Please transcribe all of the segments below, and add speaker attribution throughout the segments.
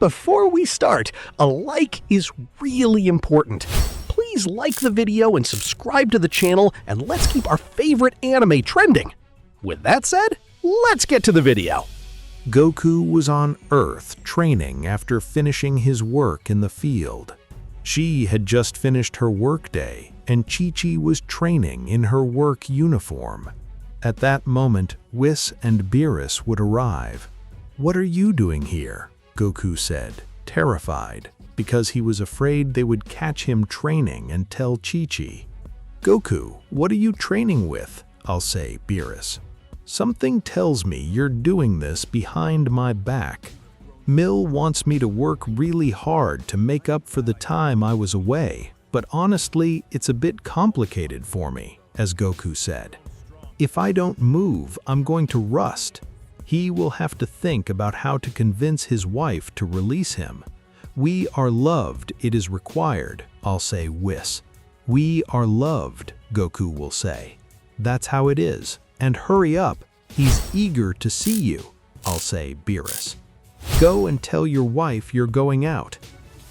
Speaker 1: before we start, a like is really important. Please like the video and subscribe to the channel, and let's keep our favorite anime trending. With that said, let's get to the video.
Speaker 2: Goku was on Earth training after finishing his work in the field. She had just finished her workday, and Chi-Chi was training in her work uniform. At that moment, Whis and Beerus would arrive. "What are you doing here?" Goku said, terrified, because he was afraid they would catch him training and tell Chi-Chi. "Goku, what are you training with?" I'll say, Beerus. "Something tells me you're doing this behind my back. Mill wants me to work really hard to make up for the time I was away, but honestly, it's a bit complicated for me," as Goku said. "If I don't move, I'm going to rust. He will have to think about how to convince his wife to release him. We are loved, it is required," I'll say, Whis. "We are loved," Goku will say. "That's how it is. And hurry up, he's eager to see you," I'll say, Beerus. "Go and tell your wife you're going out.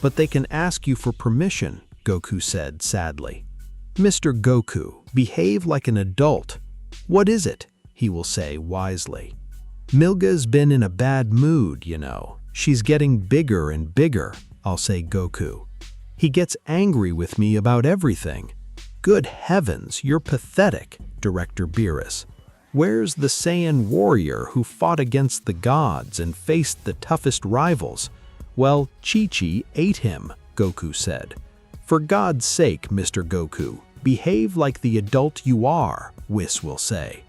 Speaker 2: But they can ask you for permission," Goku said sadly. "Mr. Goku, behave like an adult. What is it?" he will say wisely. "Milga's been in a bad mood, you know. She's getting bigger and bigger," I'll say, Goku. "He gets angry with me about everything." "Good heavens, you're pathetic," Director Beerus. "Where's the Saiyan warrior who fought against the gods and faced the toughest rivals?" "Well, Chi-Chi ate him," Goku said. "For God's sake, Mr. Goku, behave like the adult you are," Whis will say.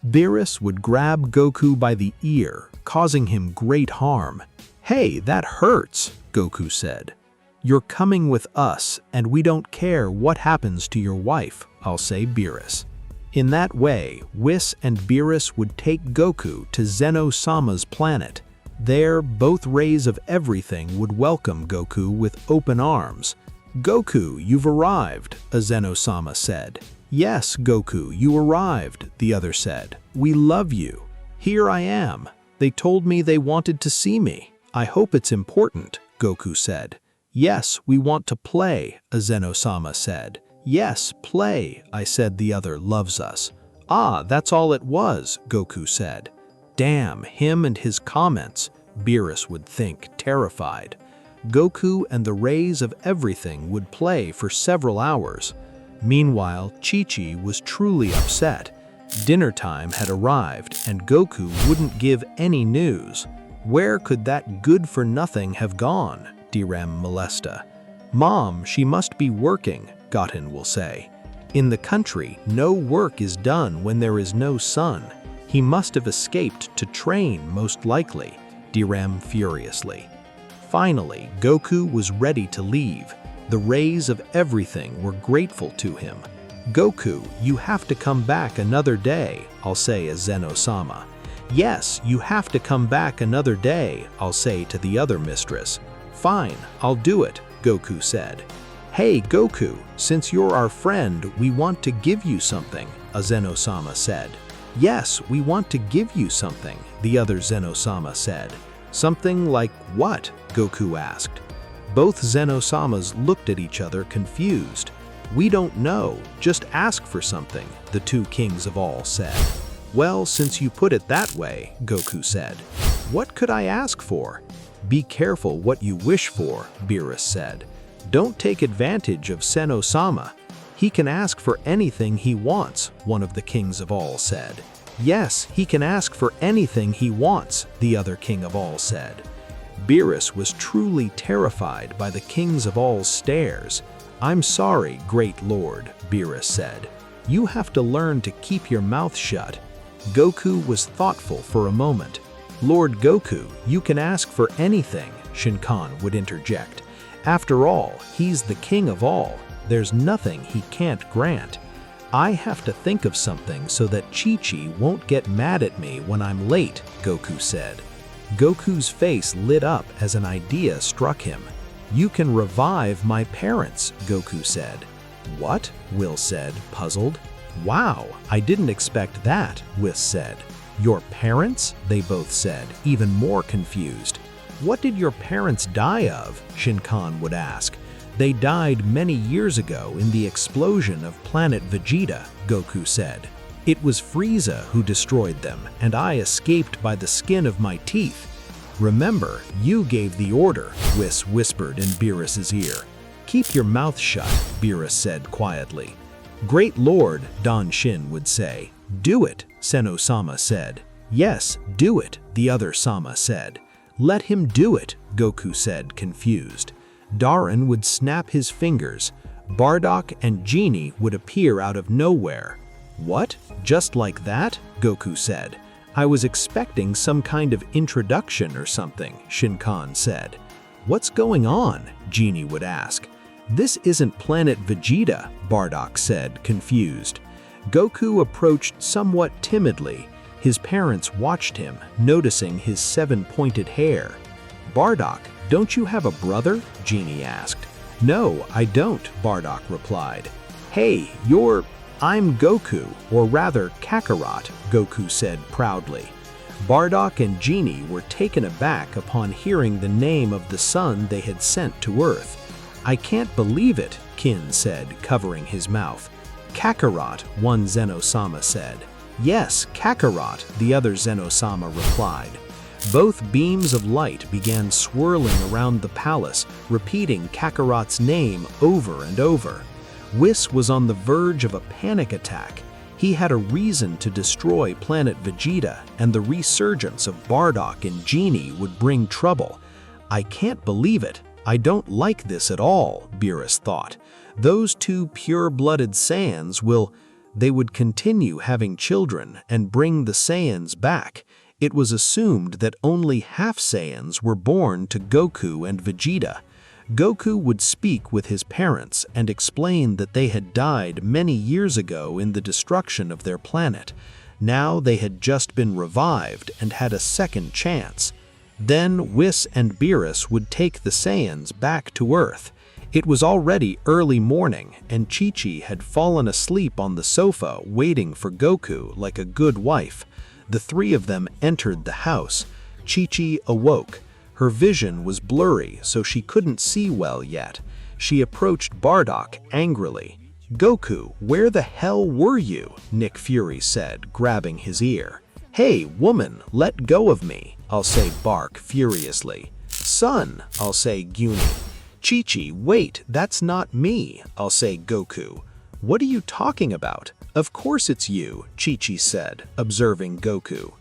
Speaker 2: Beerus would grab Goku by the ear, causing him great harm. "Hey, that hurts," Goku said. "You're coming with us, and we don't care what happens to your wife," I'll say, Beerus. In that way, Whis and Beerus would take Goku to Zeno-sama's planet. There, both rays of everything would welcome Goku with open arms. "Goku, you've arrived," a Zeno-sama said. "Yes, Goku, you arrived," the other said. "We love you." "Here I am. They told me they wanted to see me. I hope it's important," Goku said. "Yes, we want to play," a Zeno-sama said. "Yes, play," I said. The other loves us. "Ah, that's all it was," Goku said. "Damn him and his comments," Beerus would think, terrified. Goku and the rays of everything would play for several hours. Meanwhile, Chi-Chi was truly upset. Dinner time had arrived, and Goku wouldn't give any news. "Where could that good-for-nothing have gone?" Direm Molesta. "Mom, she must be working," Goten will say. "In the country, no work is done when there is no sun. He must have escaped to train, most likely," Direm furiously. Finally, Goku was ready to leave. The rays of everything were grateful to him. "Goku, you have to come back another day," I'll say as Zeno-sama. "Yes, you have to come back another day," I'll say to the other mistress. "Fine, I'll do it," Goku said. "Hey, Goku, since you're our friend, we want to give you something," a Zeno-sama said. "Yes, we want to give you something," the other Zeno-sama said. "Something like what?" Goku asked. Both Zeno-samas looked at each other confused. "We don't know, just ask for something," the two kings of all said. "Well, since you put it that way," Goku said. "What could I ask for?" "Be careful what you wish for," Beerus said. "Don't take advantage of Zeno-sama. He can ask for anything he wants," one of the kings of all said. "Yes, he can ask for anything he wants," the other king of all said. Beerus was truly terrified by the kings of all's stares. "I'm sorry, great lord," Beerus said. "You have to learn to keep your mouth shut." Goku was thoughtful for a moment. "Lord Goku, you can ask for anything," Shinkan would interject. "After all, he's the king of all. There's nothing he can't grant." "I have to think of something so that Chi-Chi won't get mad at me when I'm late," Goku said. Goku's face lit up as an idea struck him. "You can revive my parents," Goku said. "What?" Will said, puzzled. "Wow, I didn't expect that," Whis said. "Your parents?" they both said, even more confused. "What did your parents die of?" Shinkan would ask. "They died many years ago in the explosion of planet Vegeta," Goku said. "It was Frieza who destroyed them, and I escaped by the skin of my teeth." "Remember, you gave the order," Whis whispered in Beerus's ear. "Keep your mouth shut," Beerus said quietly. "Great Lord," Don Shin would say. "Do it," Senno-sama said. "Yes, do it," the other Sama said. "Let him do it," Goku said, confused. Darin would snap his fingers. Bardock and Gine would appear out of nowhere. "What? Just like that?" Goku said. "I was expecting some kind of introduction or something," Shinkan said. "What's going on?" Gine would ask. "This isn't planet Vegeta," Bardock said, confused. Goku approached somewhat timidly. His parents watched him, noticing his 7-pointed hair. "Bardock, don't you have a brother?" Gine asked. "No, I don't," Bardock replied. "Hey, I'm Goku, or rather Kakarot," Goku said proudly. Bardock and Gine were taken aback upon hearing the name of the son they had sent to Earth. "I can't believe it," Kin said, covering his mouth. "Kakarot," one Zeno-sama said. "Yes, Kakarot," the other Zeno-sama replied. Both beams of light began swirling around the palace, repeating Kakarot's name over and over. Whis was on the verge of a panic attack. He had a reason to destroy planet Vegeta, and the resurgence of Bardock and Gine would bring trouble. "I can't believe it. I don't like this at all," Beerus thought. "Those two pure-blooded Saiyans they would continue having children and bring the Saiyans back. It was assumed that only half-Saiyans were born to Goku and Vegeta. Goku would speak with his parents and explain that they had died many years ago in the destruction of their planet. Now they had just been revived and had a second chance. Then Whis and Beerus would take the Saiyans back to Earth. It was already early morning, and Chi-Chi had fallen asleep on the sofa waiting for Goku like a good wife. The three of them entered the house. Chi-Chi awoke. Her vision was blurry, so she couldn't see well yet. She approached Bardock angrily. "Goku, where the hell were you?" Nick Fury said, grabbing his ear. "Hey, woman, let go of me," I'll say Bark furiously. "Son," I'll say Gune. "Chi-Chi, wait, that's not me," I'll say Goku. "What are you talking about?" "Of course it's you," Chi-Chi said, observing Goku.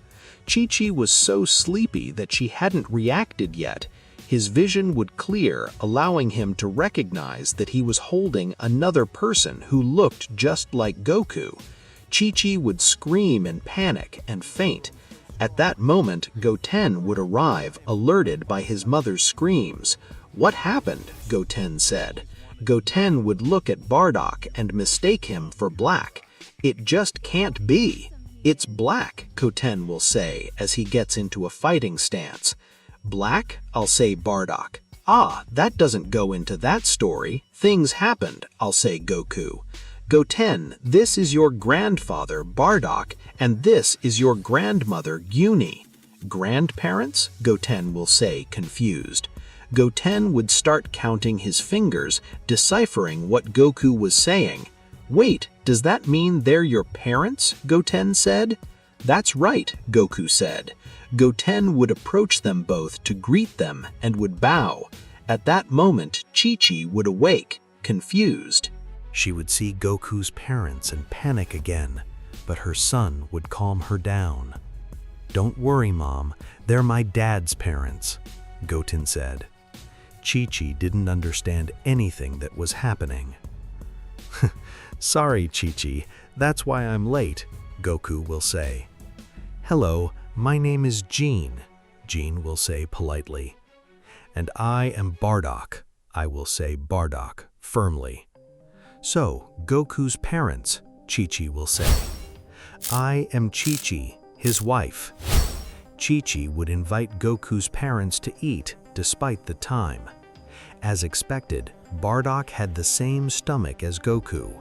Speaker 2: Chi-Chi was so sleepy that she hadn't reacted yet. His vision would clear, allowing him to recognize that he was holding another person who looked just like Goku. Chi-Chi would scream in panic and faint. At that moment, Goten would arrive, alerted by his mother's screams. "What happened?" Goten said. Goten would look at Bardock and mistake him for Black. "It just can't be." "It's Black," Goten will say as he gets into a fighting stance. "Black?" I'll say Bardock. "Ah, that doesn't go into that story. Things happened," I'll say Goku. "Goten, this is your grandfather, Bardock, and this is your grandmother, Gune." "Grandparents?" Goten will say, confused. Goten would start counting his fingers, deciphering what Goku was saying. "Wait, does that mean they're your parents?" Goten said. "That's right," Goku said. Goten would approach them both to greet them and would bow. At that moment, Chi-Chi would awake, confused. She would see Goku's parents and panic again, but her son would calm her down. "Don't worry, Mom, they're my dad's parents," Goten said. Chi-Chi didn't understand anything that was happening. "Sorry, Chi-Chi, that's why I'm late," Goku will say. "Hello, my name is Gine," Gine will say politely. "And I am Bardock," I will say Bardock firmly. "So, Goku's parents," Chi-Chi will say. "I am Chi-Chi, his wife." Chi-Chi would invite Goku's parents to eat despite the time. As expected, Bardock had the same stomach as Goku.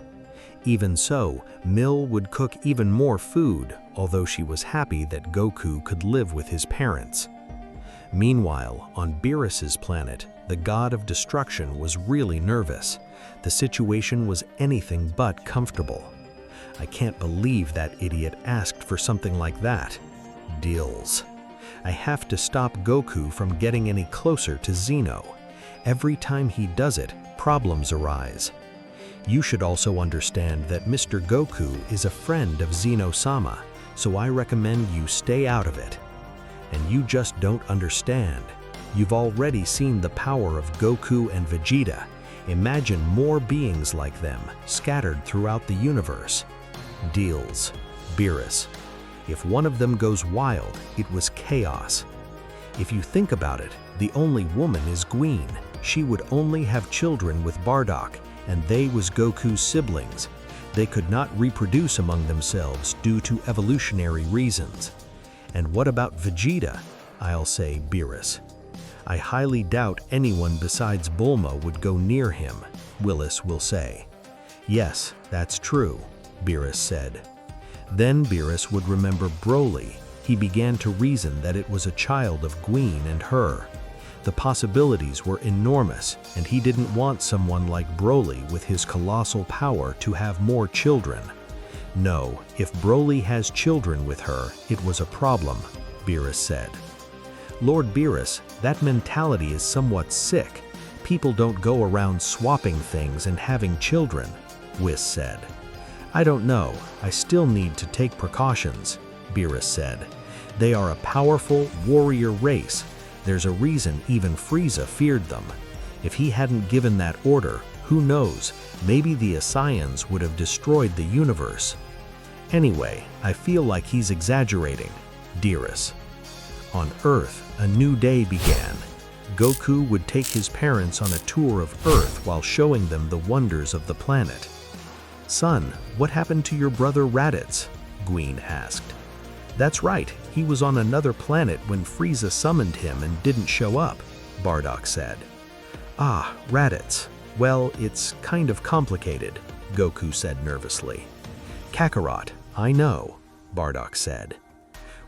Speaker 2: Even so, Mill would cook even more food, although she was happy that Goku could live with his parents. Meanwhile, on Beerus's planet, the god of destruction was really nervous. The situation was anything but comfortable. I can't believe that idiot asked for something like that. Deals. I have to stop Goku from getting any closer to Xeno. Every time he does it, problems arise. You should also understand that Mr. Goku is a friend of Xeno-sama, so I recommend you stay out of it. And you just don't understand. You've already seen the power of Goku and Vegeta. Imagine more beings like them, scattered throughout the universe. Deals. Beerus. If one of them goes wild, it was chaos. If you think about it, the only woman is Gine. She would only have children with Bardock, and they was Goku's siblings. They could not reproduce among themselves due to evolutionary reasons. And what about Vegeta? I'll say Beerus. I highly doubt anyone besides Bulma would go near him, Whis will say. Yes, that's true, Beerus said. Then Beerus would remember Broly. He began to reason that it was a child of Gine and her. The possibilities were enormous, and he didn't want someone like Broly with his colossal power to have more children. No, if Broly has children with her, it was a problem, Beerus said. Lord Beerus, that mentality is somewhat sick. People don't go around swapping things and having children, Whis said. I don't know, I still need to take precautions, Beerus said. They are a powerful warrior race. There's a reason even Frieza feared them. If he hadn't given that order, who knows, maybe the Saiyans would have destroyed the universe. Anyway, I feel like he's exaggerating, Beerus. On Earth, a new day began. Goku would take his parents on a tour of Earth while showing them the wonders of the planet. Son, what happened to your brother Raditz? Gine asked. That's right, he was on another planet when Frieza summoned him and didn't show up, Bardock said. Ah, Raditz. Well, it's kind of complicated, Goku said nervously. Kakarot, I know, Bardock said.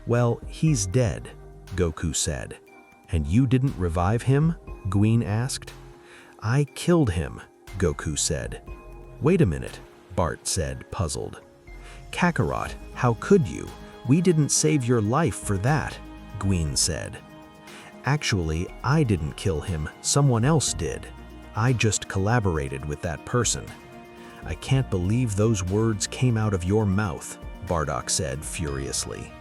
Speaker 2: Well, he's dead, Goku said. And you didn't revive him? Gine asked. I killed him, Goku said. Wait a minute, Bart said, puzzled. Kakarot, how could you? We didn't save your life for that, Gine said. Actually, I didn't kill him, someone else did. I just collaborated with that person. I can't believe those words came out of your mouth, Bardock said furiously.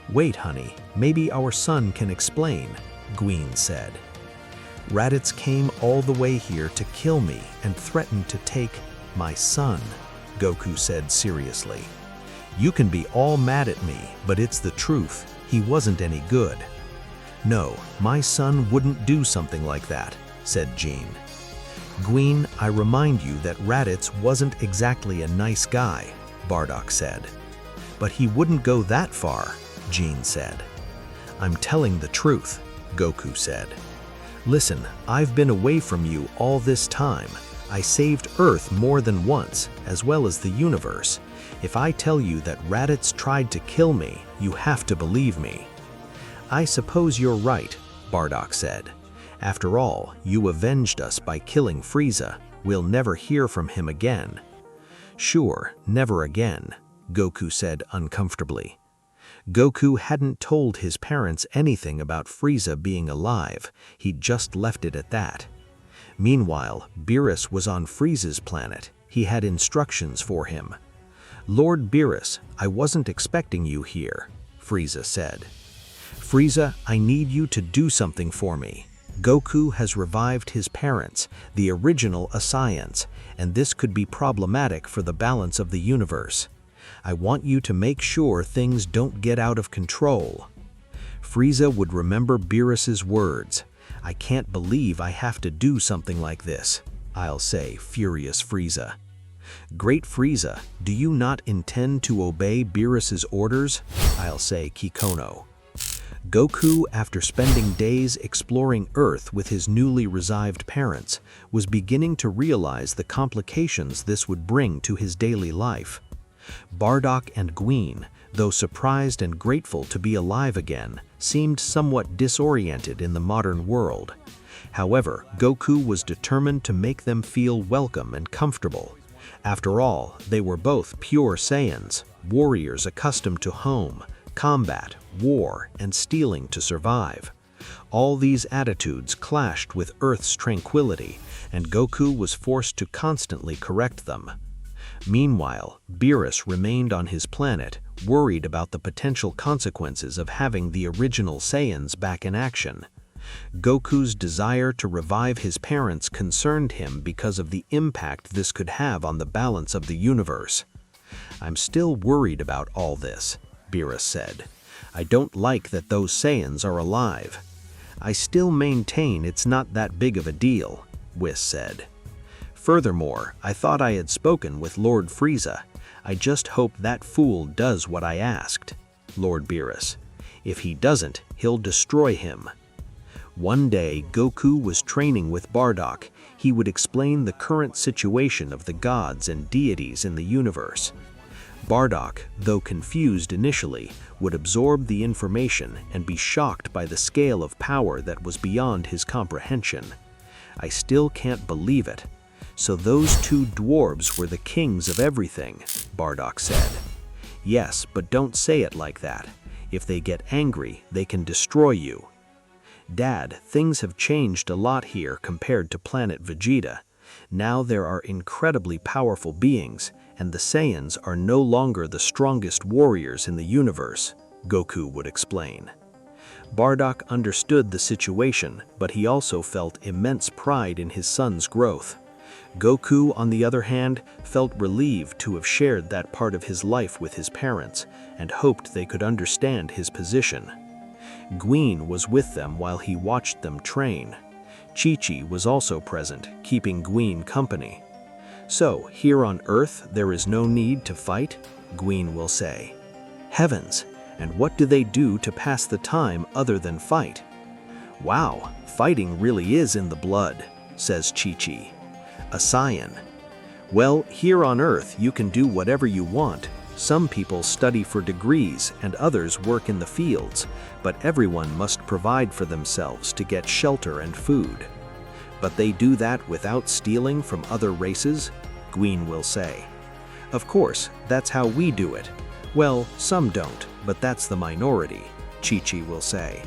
Speaker 2: Wait, honey, maybe our son can explain, Gine said. Raditz came all the way here to kill me and threatened to take my son, Goku said seriously. You can be all mad at me, but it's the truth. He wasn't any good. No, my son wouldn't do something like that, said Gine. Gine, I remind you that Raditz wasn't exactly a nice guy, Bardock said. But he wouldn't go that far, Gine said. I'm telling the truth, Goku said. Listen, I've been away from you all this time. I saved Earth more than once, as well as the universe. If I tell you that Raditz tried to kill me, you have to believe me. I suppose you're right, Bardock said. After all, you avenged us by killing Frieza. We'll never hear from him again. Sure, never again, Goku said uncomfortably. Goku hadn't told his parents anything about Frieza being alive. He'd just left it at that. Meanwhile, Beerus was on Frieza's planet. He had instructions for him. Lord Beerus, I wasn't expecting you here, Frieza said. Frieza, I need you to do something for me. Goku has revived his parents, the original Saiyans, and this could be problematic for the balance of the universe. I want you to make sure things don't get out of control. Frieza would remember Beerus's words. I can't believe I have to do something like this, I'll say, furious Frieza. Great Frieza, do you not intend to obey Beerus's orders? I'll say, Kikono. Goku, after spending days exploring Earth with his newly revived parents, was beginning to realize the complications this would bring to his daily life. Bardock and Gine, though surprised and grateful to be alive again, seemed somewhat disoriented in the modern world. However, Goku was determined to make them feel welcome and comfortable. After all, they were both pure Saiyans, warriors accustomed to home, combat, war, and stealing to survive. All these attitudes clashed with Earth's tranquility, and Goku was forced to constantly correct them. Meanwhile, Beerus remained on his planet, worried about the potential consequences of having the original Saiyans back in action. Goku's desire to revive his parents concerned him because of the impact this could have on the balance of the universe. "I'm still worried about all this," Beerus said. "I don't like that those Saiyans are alive." "I still maintain it's not that big of a deal," Whis said. "Furthermore, I thought I had spoken with Lord Frieza. I just hope that fool does what I asked." Lord Beerus. "If he doesn't, he'll destroy him." One day, Goku was training with Bardock. He would explain the current situation of the gods and deities in the universe. Bardock, though confused initially, would absorb the information and be shocked by the scale of power that was beyond his comprehension. "I still can't believe it. So those two dwarves were the kings of everything," Bardock said. "Yes, but don't say it like that. If they get angry, they can destroy you." "Dad, things have changed a lot here compared to planet Vegeta. Now there are incredibly powerful beings, and the Saiyans are no longer the strongest warriors in the universe," Goku would explain. Bardock understood the situation, but he also felt immense pride in his son's growth. Goku, on the other hand, felt relieved to have shared that part of his life with his parents, and hoped they could understand his position. Gine was with them while he watched them train. Chi-Chi was also present, keeping Gine company. "So, here on Earth there is no need to fight?" Gine will say. "Heavens, and what do they do to pass the time other than fight?" "Wow, fighting really is in the blood," says Chi-Chi. A Saiyan. "Well, here on Earth you can do whatever you want. Some people study for degrees and others work in the fields, but everyone must provide for themselves to get shelter and food." "But they do that without stealing from other races?" Gine will say. "Of course, that's how we do it. Well, some don't, but that's the minority," Chi-Chi will say.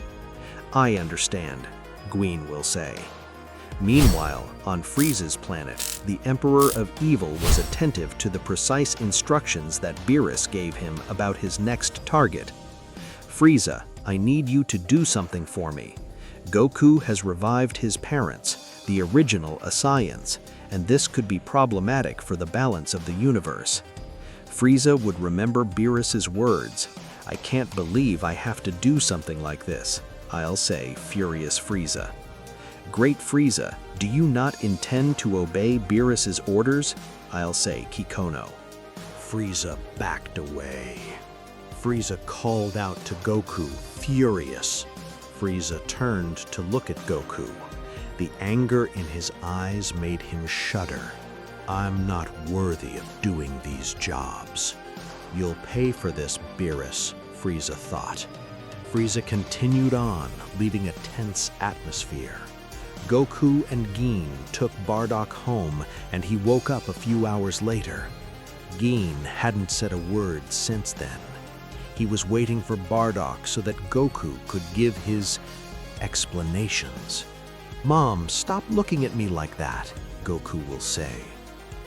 Speaker 2: "I understand," Gine will say. Meanwhile, on Frieza's planet, the Emperor of Evil was attentive to the precise instructions that Beerus gave him about his next target. "Frieza, I need you to do something for me. Goku has revived his parents, the original Saiyans, and this could be problematic for the balance of the universe." Frieza would remember Beerus's words. "I can't believe I have to do something like this," I'll say, furious Frieza. "Great Frieza, do you not intend to obey Beerus's orders?" I'll say, Kikono.
Speaker 3: Frieza backed away. Frieza called out to Goku, furious. Frieza turned to look at Goku. The anger in his eyes made him shudder. "I'm not worthy of doing these jobs." "You'll pay for this, Beerus," Frieza thought. Frieza continued on, leaving a tense atmosphere. Goku and Gine took Bardock home, and he woke up a few hours later. Gine hadn't said a word since then. He was waiting for Bardock so that Goku could give his explanations. "Mom, stop looking at me like that," Goku will say.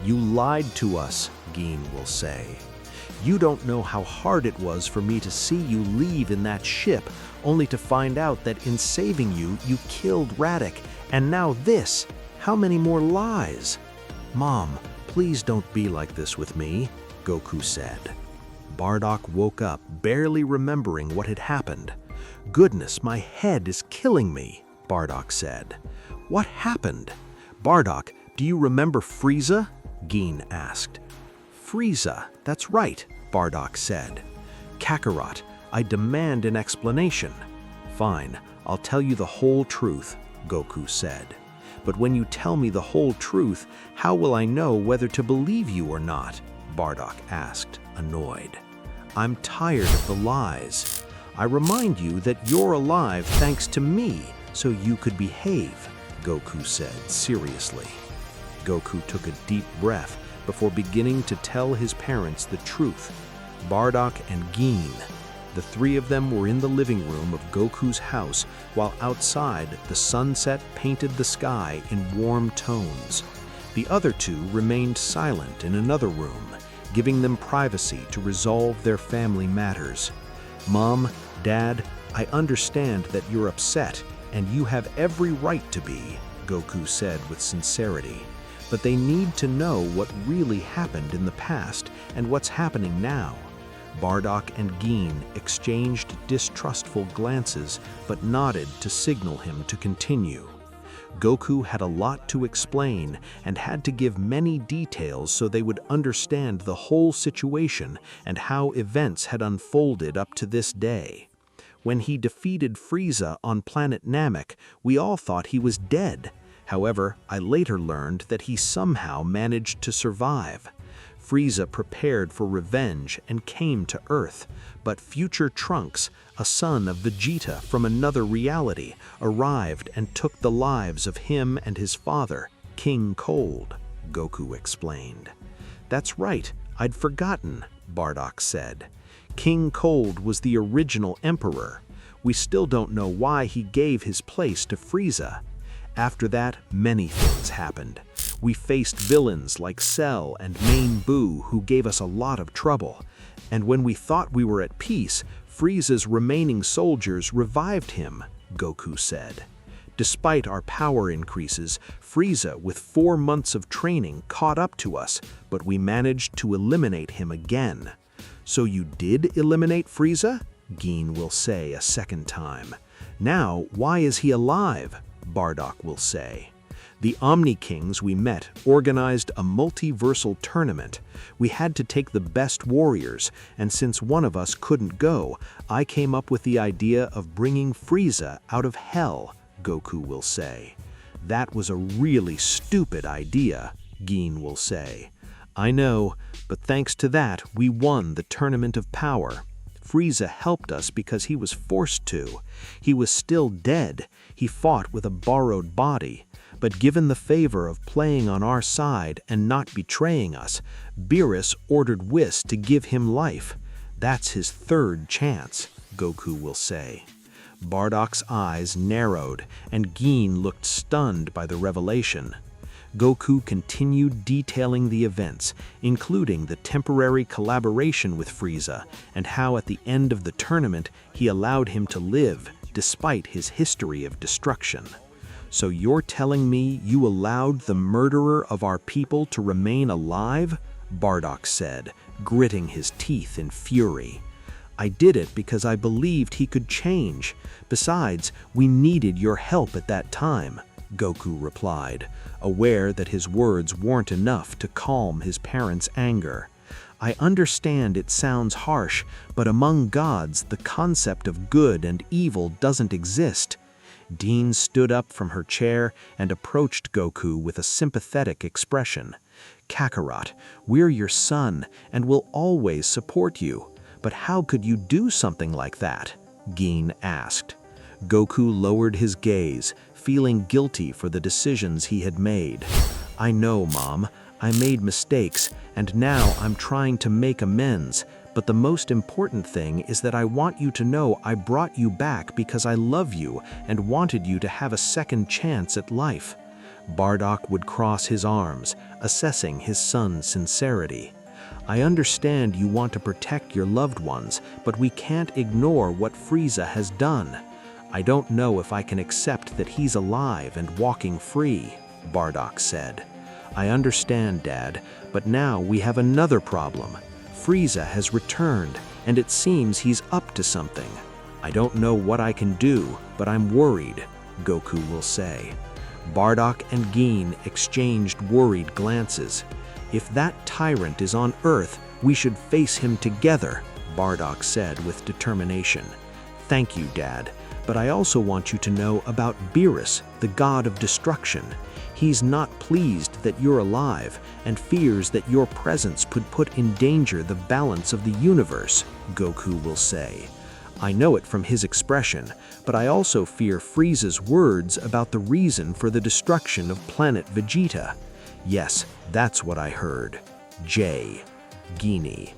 Speaker 3: "You lied to us," Gine will say. "You don't know how hard it was for me to see you leave in that ship, only to find out that in saving you, you killed Raditz, and now this. How many more lies?" "Mom, please don't be like this with me," Goku said. Bardock woke up, barely remembering what had happened. "Goodness, my head is killing me," Bardock said. "What happened?" "Bardock, do you remember Frieza?" Gine asked. "Frieza, that's right," Bardock said. "Kakarot, I demand an explanation." "Fine, I'll tell you the whole truth," Goku said. "But when you tell me the whole truth, how will I know whether to believe you or not?" Bardock asked, annoyed. "I'm tired of the lies. I remind you that you're alive thanks to me, so you could behave, Goku said seriously. Goku took a deep breath before beginning to tell his parents the truth. Bardock and Gine. The three of them were in the living room of Goku's house, while outside the sunset painted the sky in warm tones. The other two remained silent in another room, giving them privacy to resolve their family matters. Mom, Dad, I understand that you're upset, and you have every right to be, Goku said with sincerity. But they need to know what really happened in the past and what's happening now. Bardock and Gine exchanged distrustful glances but nodded to signal him to continue. Goku had a lot to explain and had to give many details so they would understand the whole situation and how events had unfolded up to this day. When he defeated Frieza on planet Namek, we all thought he was dead. However, I later learned that he somehow managed to survive. Frieza prepared for revenge and came to Earth, but future Trunks, a son of Vegeta from another reality, arrived and took the lives of him and his father, King Cold, Goku explained. That's right, I'd forgotten, Bardock said. King Cold was the original emperor. We still don't know why he gave his place to Frieza. After that, many things happened. We faced villains like Cell and Main Buu who gave us a lot of trouble. And when we thought we were at peace, Frieza's remaining soldiers revived him, Goku said. Despite our power increases, Frieza, with 4 months of training, caught up to us, but we managed to eliminate him again. So you did eliminate Frieza? Gine will say a second time. Now, why is he alive? Bardock will say. The Omni Kings we met organized a multiversal tournament. We had to take the best warriors, and since one of us couldn't go, I came up with the idea of bringing Frieza out of hell, Goku will say. That was a really stupid idea, Gine will say. I know, but thanks to that, we won the Tournament of Power. Frieza helped us because he was forced to. He was still dead. He fought with a borrowed body. But given the favor of playing on our side and not betraying us, Beerus ordered Whis to give him life. That's his third chance, Goku will say. Bardock's eyes narrowed, and Gine looked stunned by the revelation. Goku continued detailing the events, including the temporary collaboration with Frieza, and how at the end of the tournament he allowed him to live, despite his history of destruction. So you're telling me you allowed the murderer of our people to remain alive? Bardock said, gritting his teeth in fury. I did it because I believed he could change. Besides, we needed your help at that time, Goku replied, aware that his words weren't enough to calm his parents' anger. I understand it sounds harsh, but among gods, the concept of good and evil doesn't exist. Dean stood up from her chair and approached Goku with a sympathetic expression. Kakarot, we're your son and will always support you. But how could you do something like that? Gine asked. Goku lowered his gaze, feeling guilty for the decisions he had made. I know, Mom. I made mistakes, and now I'm trying to make amends. But the most important thing is that I want you to know I brought you back because I love you and wanted you to have a second chance at life. Bardock would cross his arms, assessing his son's sincerity. I understand you want to protect your loved ones, but we can't ignore what Frieza has done. I don't know if I can accept that he's alive and walking free, Bardock said. I understand, Dad, but now we have another problem. Frieza has returned, and it seems he's up to something. I don't know what I can do, but I'm worried, Goku will say. Bardock and Gine exchanged worried glances. If that tyrant is on Earth, we should face him together, Bardock said with determination. Thank you, Dad, but I also want you to know about Beerus, the god of destruction. He's not pleased that you're alive and fears that your presence could put in danger the balance of the universe, Goku will say. I know it from his expression, but I also fear Frieza's words about the reason for the destruction of planet Vegeta. Yes, that's what I heard. J. Gine.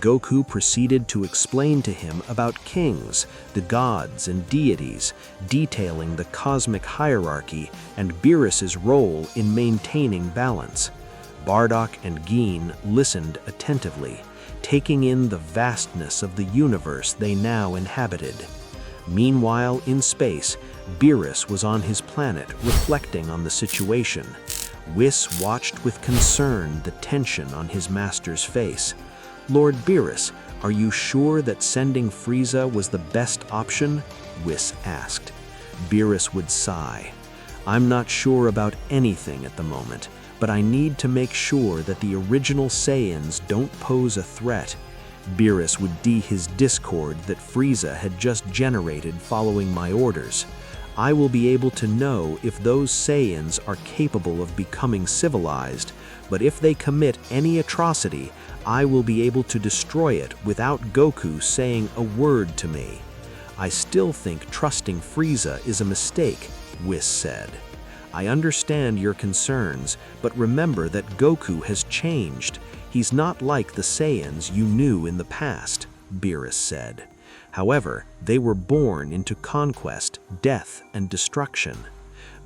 Speaker 3: Goku proceeded to explain to him about kings, the gods and deities, detailing the cosmic hierarchy and Beerus's role in maintaining balance. Bardock and Gine listened attentively, taking in the vastness of the universe they now inhabited. Meanwhile, in space, Beerus was on his planet reflecting on the situation. Whis watched with concern the tension on his master's face. "Lord Beerus, are you sure that sending Frieza was the best option?" Whis asked. Beerus would sigh. "I'm not sure about anything at the moment, but I need to make sure that the original Saiyans don't pose a threat." Beerus would his discord that Frieza had just generated following my orders. "I will be able to know if those Saiyans are capable of becoming civilized, but if they commit any atrocity, I will be able to destroy it without Goku saying a word to me." "I still think trusting Frieza is a mistake," Whis said. "I understand your concerns, but remember that Goku has changed. He's not like the Saiyans you knew in the past," Beerus said. "However, they were born into conquest, death, and destruction."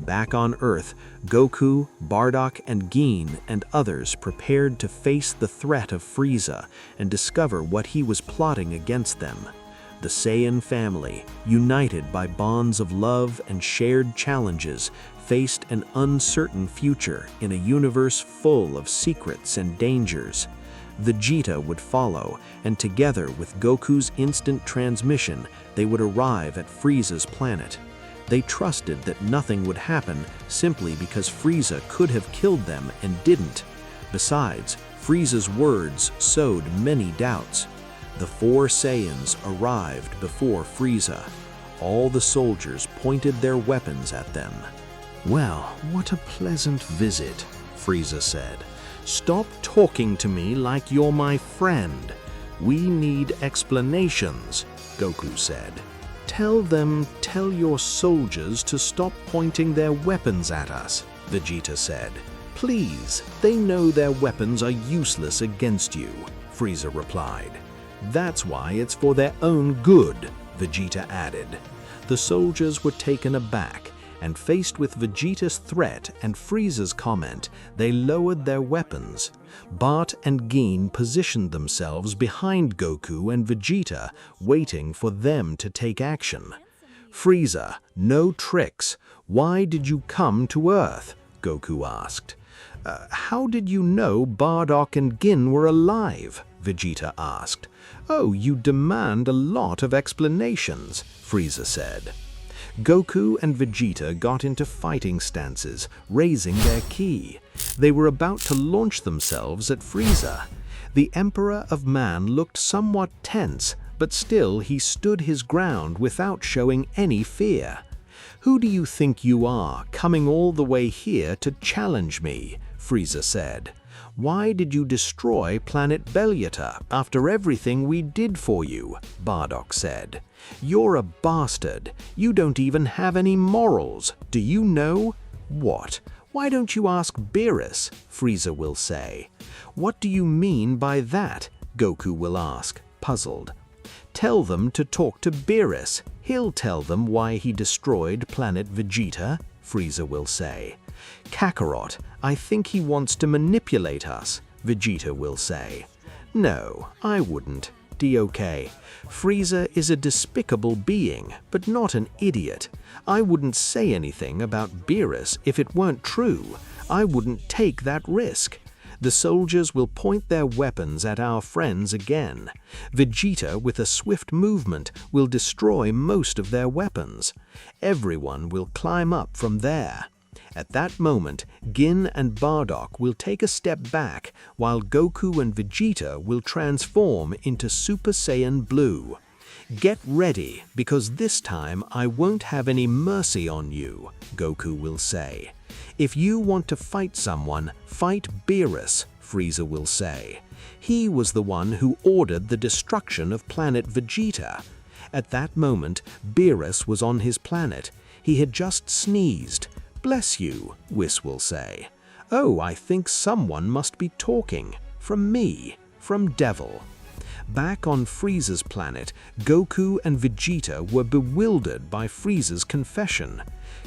Speaker 3: Back on Earth, Goku, Bardock and Gine and others prepared to face the threat of Frieza and discover what he was plotting against them. The Saiyan family, united by bonds of love and shared challenges, faced an uncertain future in a universe full of secrets and dangers. Vegeta would follow, and together with Goku's instant transmission, they would arrive at Frieza's planet. They trusted that nothing would happen simply because Frieza could have killed them and didn't. Besides, Frieza's words sowed many doubts. The 4 Saiyans arrived before Frieza. All the soldiers pointed their weapons at them. "Well, what a pleasant visit," Frieza said. "Stop talking to me like you're my friend. We need explanations," Goku said. Tell your soldiers to stop pointing their weapons at us," Vegeta said. "Please, they know their weapons are useless against you," Frieza replied. "That's why it's for their own good," Vegeta added. The soldiers were taken aback, and faced with Vegeta's threat and Frieza's comment, they lowered their weapons. Bart and Gine positioned themselves behind Goku and Vegeta, waiting for them to take action. "Frieza, no tricks. Why did you come to Earth?" Goku asked. How did you know Bardock and Gine were alive?" Vegeta asked. "Oh, you demand a lot of explanations," Frieza said. Goku and Vegeta got into fighting stances, raising their ki. They were about to launch themselves at Frieza. The Emperor of Man looked somewhat tense, but still he stood his ground without showing any fear. "Who do you think you are, coming all the way here to challenge me?" Frieza said. "Why did you destroy planet Vegeta after everything we did for you?" Bardock said. "You're a bastard. You don't even have any morals. Do you know?" "What? Why don't you ask Beerus?" Frieza will say. "What do you mean by that?" Goku will ask, puzzled. "Tell them to talk to Beerus. He'll tell them why he destroyed planet Vegeta," Frieza will say. "Kakarot, I think he wants to manipulate us," Vegeta will say. "No, I wouldn't. DOK. Frieza is a despicable being, but not an idiot. I wouldn't say anything about Beerus if it weren't true. I wouldn't take that risk. The soldiers will point their weapons at our friends again. Vegeta, with a swift movement, will destroy most of their weapons. Everyone will climb up from there. At that moment, Gine and Bardock will take a step back, while Goku and Vegeta will transform into Super Saiyan Blue. Get ready, because this time I won't have any mercy on you, Goku will say. If you want to fight someone, fight Beerus, Frieza will say. He was the one who ordered the destruction of planet Vegeta. At that moment, Beerus was on his planet. He had just sneezed. "Bless you," Whis will say. "Oh, I think someone must be talking. From me, from Devil." Back on Frieza's planet, Goku and Vegeta were bewildered by Frieza's confession.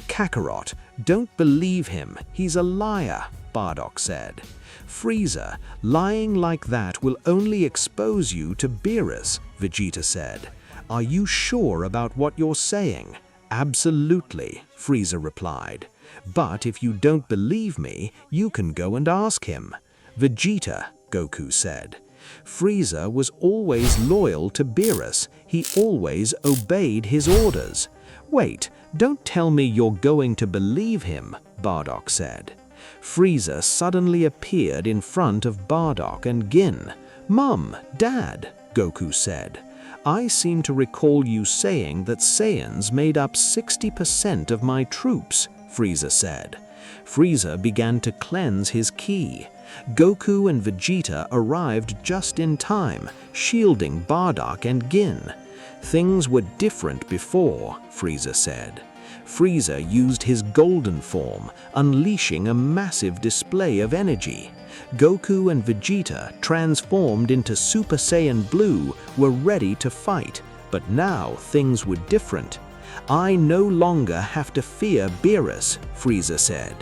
Speaker 3: "Kakarot, don't believe him, he's a liar," Bardock said. "Frieza, lying like that will only expose you to Beerus," Vegeta said. "Are you sure about what you're saying?" "Absolutely," Frieza replied. "But if you don't believe me, you can go and ask him." "Vegeta," Goku said. "Frieza was always loyal to Beerus. He always obeyed his orders." "Wait, don't tell me you're going to believe him," Bardock said. Frieza suddenly appeared in front of Bardock and Gine. "Mum, Dad," Goku said. "I seem to recall you saying that Saiyans made up 60% of my troops," Frieza said. Frieza began to cleanse his ki. Goku and Vegeta arrived just in time, shielding Bardock and Gine. "Things were different before," Frieza said. Frieza used his golden form, unleashing a massive display of energy. Goku and Vegeta, transformed into Super Saiyan Blue, were ready to fight, but now things were different. "I no longer have to fear Beerus," Frieza said.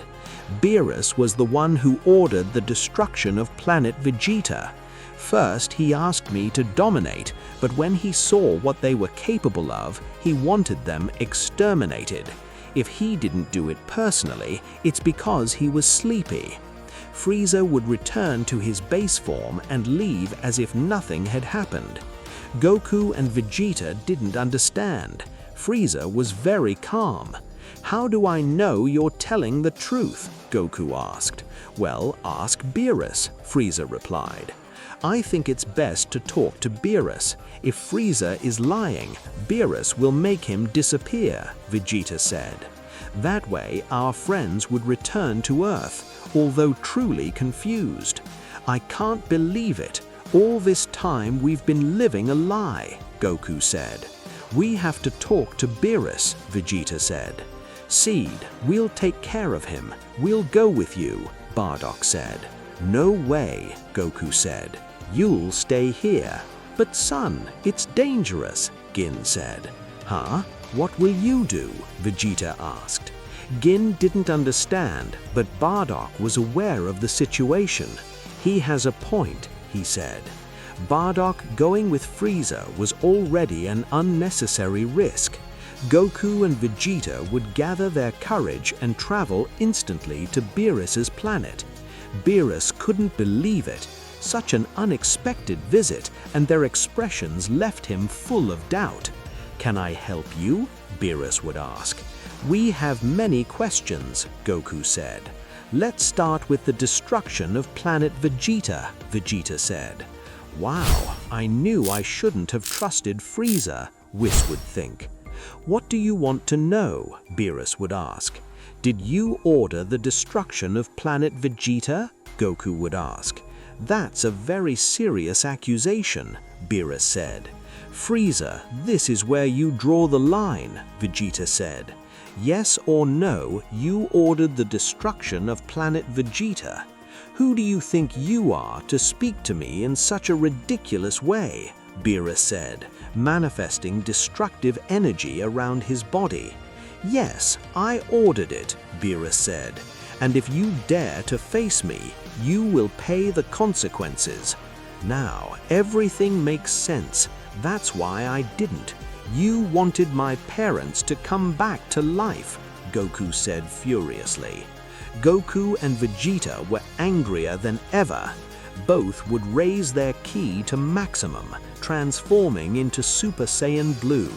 Speaker 3: Beerus was the one who ordered the destruction of planet Vegeta. First, he asked me to dominate, but when he saw what they were capable of, he wanted them exterminated. If he didn't do it personally, it's because he was sleepy. Frieza would return to his base form and leave as if nothing had happened. Goku and Vegeta didn't understand. Frieza was very calm. "How do I know you're telling the truth?" Goku asked. "Well, ask Beerus," Frieza replied. "I think it's best to talk to Beerus. If Frieza is lying, Beerus will make him disappear," Vegeta said. "That way our friends would return to Earth, although truly confused." "I can't believe it. All this time we've been living a lie," Goku said. "We have to talk to Beerus," Vegeta said. "Seed, we'll take care of him. We'll go with you," Bardock said. "No way," Goku said. "You'll stay here." "But son, it's dangerous," Gine said. "Huh? What will you do?" Vegeta asked. Gine didn't understand, but Bardock was aware of the situation. "He has a point," he said. Bardock going with Frieza was already an unnecessary risk. Goku and Vegeta would gather their courage and travel instantly to Beerus's planet. Beerus couldn't believe it. Such an unexpected visit, and their expressions left him full of doubt. "Can I help you?" Beerus would ask. "We have many questions," Goku said. "Let's start with the destruction of planet Vegeta," Vegeta said. "Wow, I knew I shouldn't have trusted Frieza," Whis would think. "What do you want to know?" Beerus would ask. "Did you order the destruction of planet Vegeta?" Goku would ask. "That's a very serious accusation," Beerus said. "Frieza, this is where you draw the line," Vegeta said. "Yes or no, you ordered the destruction of planet Vegeta. Who do you think you are to speak to me in such a ridiculous way?" Beerus said, manifesting destructive energy around his body. "Yes, I ordered it," Beerus said. "And if you dare to face me, you will pay the consequences." "Now, everything makes sense. That's why I didn't. You wanted my parents to come back to life," Goku said furiously. Goku and Vegeta were angrier than ever. Both would raise their ki to maximum, transforming into Super Saiyan Blue.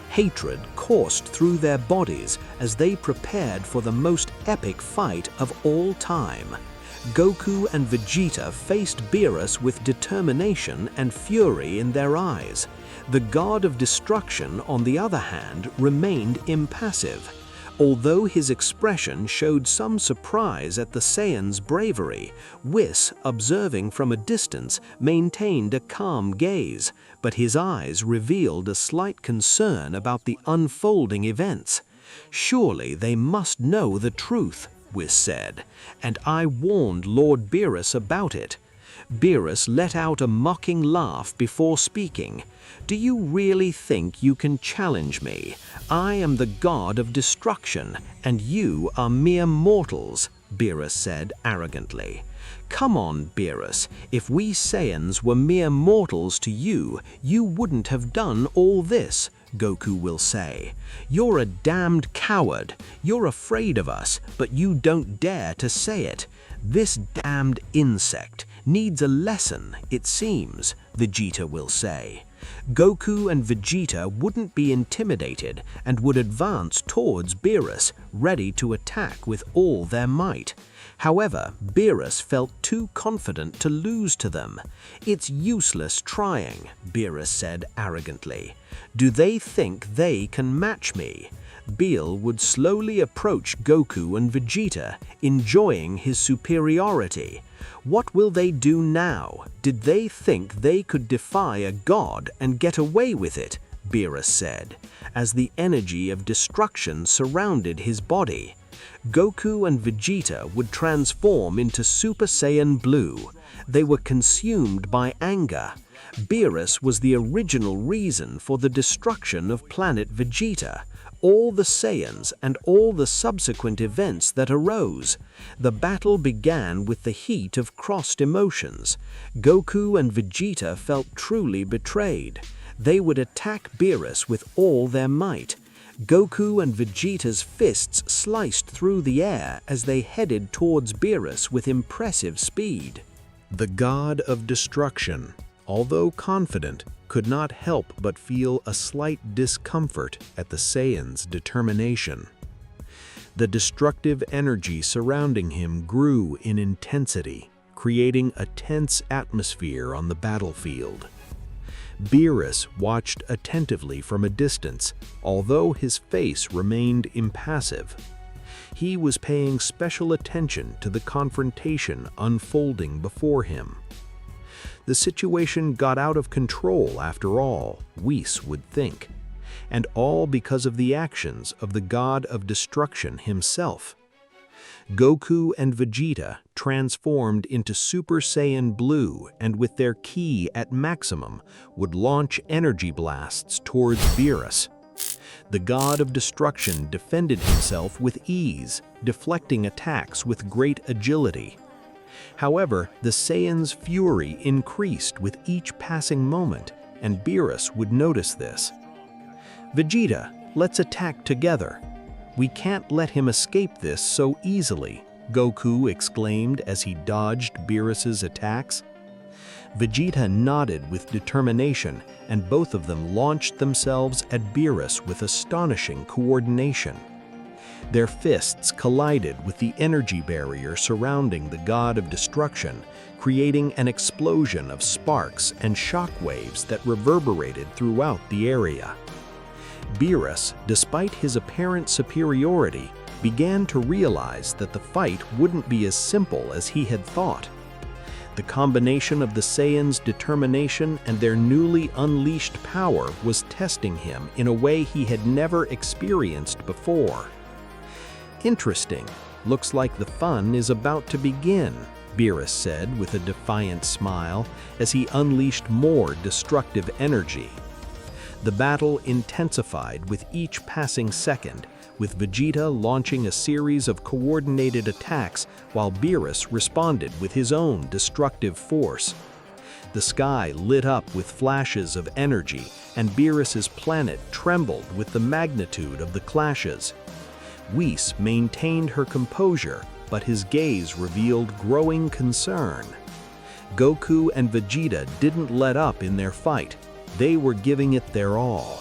Speaker 3: Hatred coursed through their bodies as they prepared for the most epic fight of all time. Goku and Vegeta faced Beerus with determination and fury in their eyes. The God of Destruction, on the other hand, remained impassive. Although his expression showed some surprise at the Saiyan's bravery, Whis, observing from a distance, maintained a calm gaze, but his eyes revealed a slight concern about the unfolding events. "Surely they must know the truth," Whis said, "and I warned Lord Beerus about it." Beerus let out a mocking laugh before speaking. "Do you really think you can challenge me? I am the god of destruction, and you are mere mortals," Beerus said arrogantly. "Come on, Beerus, if we Saiyans were mere mortals to you, you wouldn't have done all this," Goku will say. "You're a damned coward. You're afraid of us, but you don't dare to say it. This damned insect needs a lesson, it seems," Vegeta will say. Goku and Vegeta wouldn't be intimidated and would advance towards Beerus, ready to attack with all their might. However, Beerus felt too confident to lose to them. "It's useless trying," Beerus said arrogantly. "Do they think they can match me?" Beerus would slowly approach Goku and Vegeta, enjoying his superiority. "What will they do now? Did they think they could defy a god and get away with it?" Beerus said, as the energy of destruction surrounded his body. Goku and Vegeta would transform into Super Saiyan Blue. They were consumed by anger. Beerus was the original reason for the destruction of planet Vegeta, all the Saiyans and all the subsequent events that arose. The battle began with the heat of crossed emotions. Goku and Vegeta felt truly betrayed. They would attack Beerus with all their might. Goku and Vegeta's fists sliced through the air as they headed towards Beerus with impressive speed.
Speaker 2: The god of destruction, although confident, could not help but feel a slight discomfort at the Saiyan's determination. The destructive energy surrounding him grew in intensity, creating a tense atmosphere on the battlefield. Beerus watched attentively from a distance, although his face remained impassive. He was paying special attention to the confrontation unfolding before him. The situation got out of control after all, Whis would think, and all because of the actions of the god of destruction himself. Goku and Vegeta transformed into Super Saiyan Blue and with their ki at maximum would launch energy blasts towards Beerus. The god of destruction defended himself with ease, deflecting attacks with great agility. However, the Saiyan's fury increased with each passing moment, and Beerus would notice this. "Vegeta, let's attack together. We can't let him escape this so easily," Goku exclaimed as he dodged Beerus's attacks. Vegeta nodded with determination, and both of them launched themselves at Beerus with astonishing coordination. Their fists collided with the energy barrier surrounding the god of destruction, creating an explosion of sparks and shock waves that reverberated throughout the area. Beerus, despite his apparent superiority, began to realize that the fight wouldn't be as simple as he had thought. The combination of the Saiyans' determination and their newly unleashed power was testing him in a way he had never experienced before. "Interesting. Looks like the fun is about to begin," Beerus said with a defiant smile as he unleashed more destructive energy. The battle intensified with each passing second, with Vegeta launching a series of coordinated attacks while Beerus responded with his own destructive force. The sky lit up with flashes of energy, and Beerus's planet trembled with the magnitude of the clashes. Whis maintained her composure, but his gaze revealed growing concern. Goku and Vegeta didn't let up in their fight. They were giving it their all.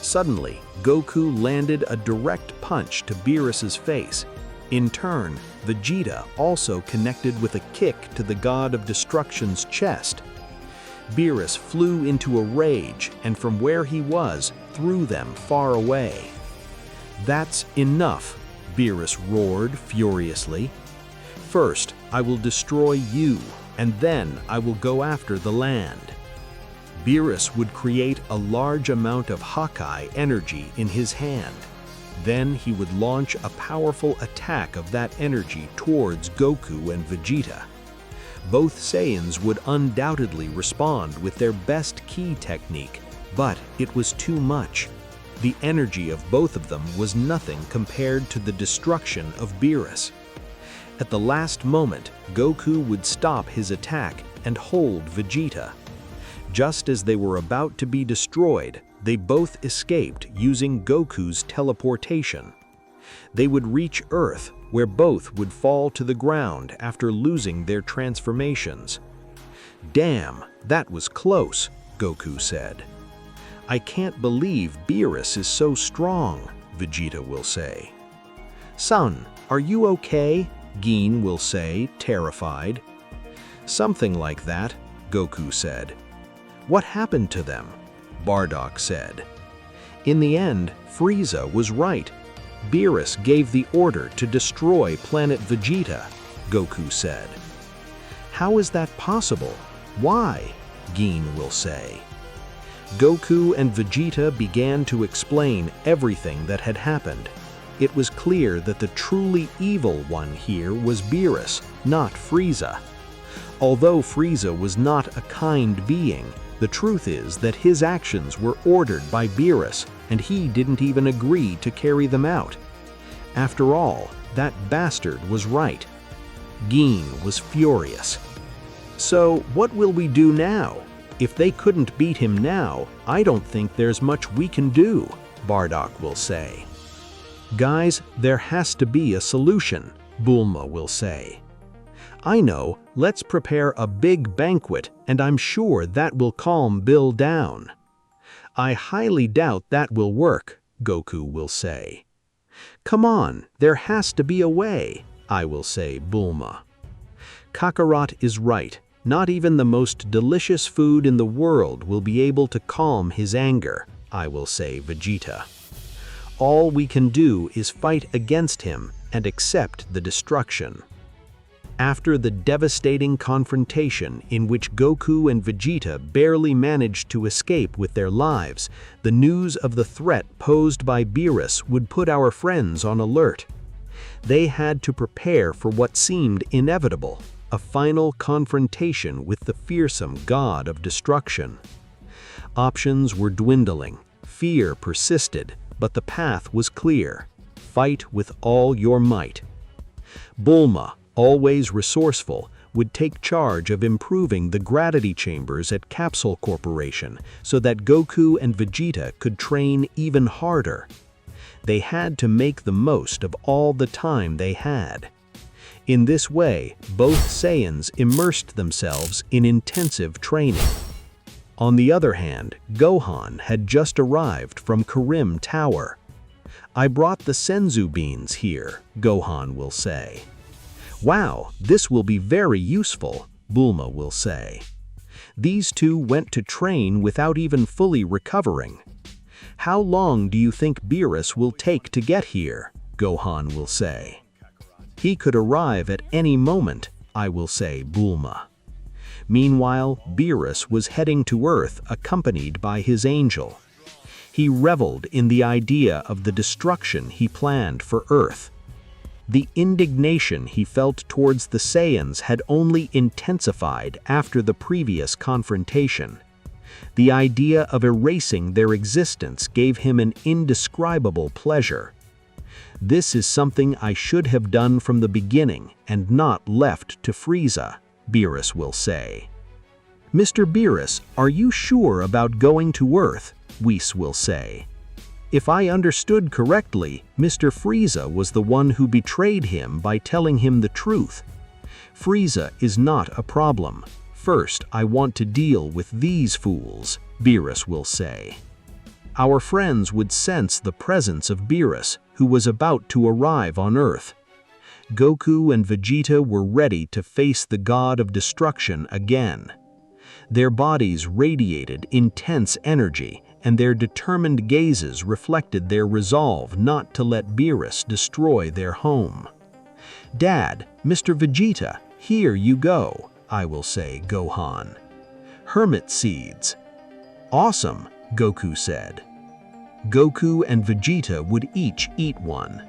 Speaker 2: Suddenly, Goku landed a direct punch to Beerus's face. In turn, Vegeta also connected with a kick to the god of destruction's chest. Beerus flew into a rage and from where he was, threw them far away.
Speaker 3: "That's enough," Beerus roared furiously. "First, I will destroy you, and then I will go after the land." Beerus would create a large amount of Hawkeye energy in his hand. Then he would launch a powerful attack of that energy towards Goku and Vegeta. Both Saiyans would undoubtedly respond with their best ki technique, but it was too much. The energy of both of them was nothing compared to the destruction of Beerus. At the last moment, Goku would stop his attack and hold Vegeta. Just as they were about to be destroyed, they both escaped using Goku's teleportation. They would reach Earth, where both would fall to the ground after losing their transformations. "Damn, that was close," Goku said. "I can't believe Beerus is so strong," Vegeta will say. "Son, are you okay?" Gine will say, terrified. "Something like that," Goku said. "What happened to them?" Bardock said. "In the end, Frieza was right. Beerus gave the order to destroy planet Vegeta," Goku said. "How is that possible? Why?" Gine will say. Goku and Vegeta began to explain everything that had happened. It was clear that the truly evil one here was Beerus, not Frieza. Although Frieza was not a kind being, the truth is that his actions were ordered by Beerus, and he didn't even agree to carry them out. After all, that bastard was right. Gine was furious. "So, what will we do now? If they couldn't beat him now, I don't think there's much we can do," Bardock will say. "Guys, there has to be a solution," Bulma will say. "I know, let's prepare a big banquet, and I'm sure that will calm Bill down." "I highly doubt that will work," Goku will say. "Come on, there has to be a way," I will say Bulma. Kakarot is right. Not even the most delicious food in the world will be able to calm his anger, I will say Vegeta. All we can do is fight against him and accept the destruction. After the devastating confrontation in which Goku and Vegeta barely managed to escape with their lives, the news of the threat posed by Beerus would put our friends on alert. They had to prepare for what seemed inevitable, a final confrontation with the fearsome god of destruction. Options were dwindling, fear persisted, but the path was clear. Fight with all your might. Bulma, always resourceful, would take charge of improving the gravity chambers at Capsule Corporation so that Goku and Vegeta could train even harder. They had to make the most of all the time they had. In this way, both Saiyans immersed themselves in intensive training. On the other hand, Gohan had just arrived from Karim Tower. "I brought the Senzu beans here," Gohan will say. "Wow, this will be very useful," Bulma will say. These two went to train without even fully recovering. "How long do you think Beerus will take to get here?" Gohan will say. "He could arrive at any moment," I will say Bulma. Meanwhile, Beerus was heading to Earth accompanied by his angel. He reveled in the idea of the destruction he planned for Earth. The indignation he felt towards the Saiyans had only intensified after the previous confrontation. The idea of erasing their existence gave him an indescribable pleasure. "This is something I should have done from the beginning and not left to Frieza," Beerus will say. "Mr. Beerus, are you sure about going to Earth?" Whis will say. "If I understood correctly, Mr. Frieza was the one who betrayed him by telling him the truth. Frieza is not a problem. First, I want to deal with these fools," Beerus will say. Our friends would sense the presence of Beerus, who was about to arrive on Earth. Goku and Vegeta were ready to face the god of destruction again. Their bodies radiated intense energy, and their determined gazes reflected their resolve not to let Beerus destroy their home. "Dad, Mr. Vegeta, here you go," I will say, Gohan. "Hermit seeds." "Awesome," Goku said. Goku and Vegeta would each eat one.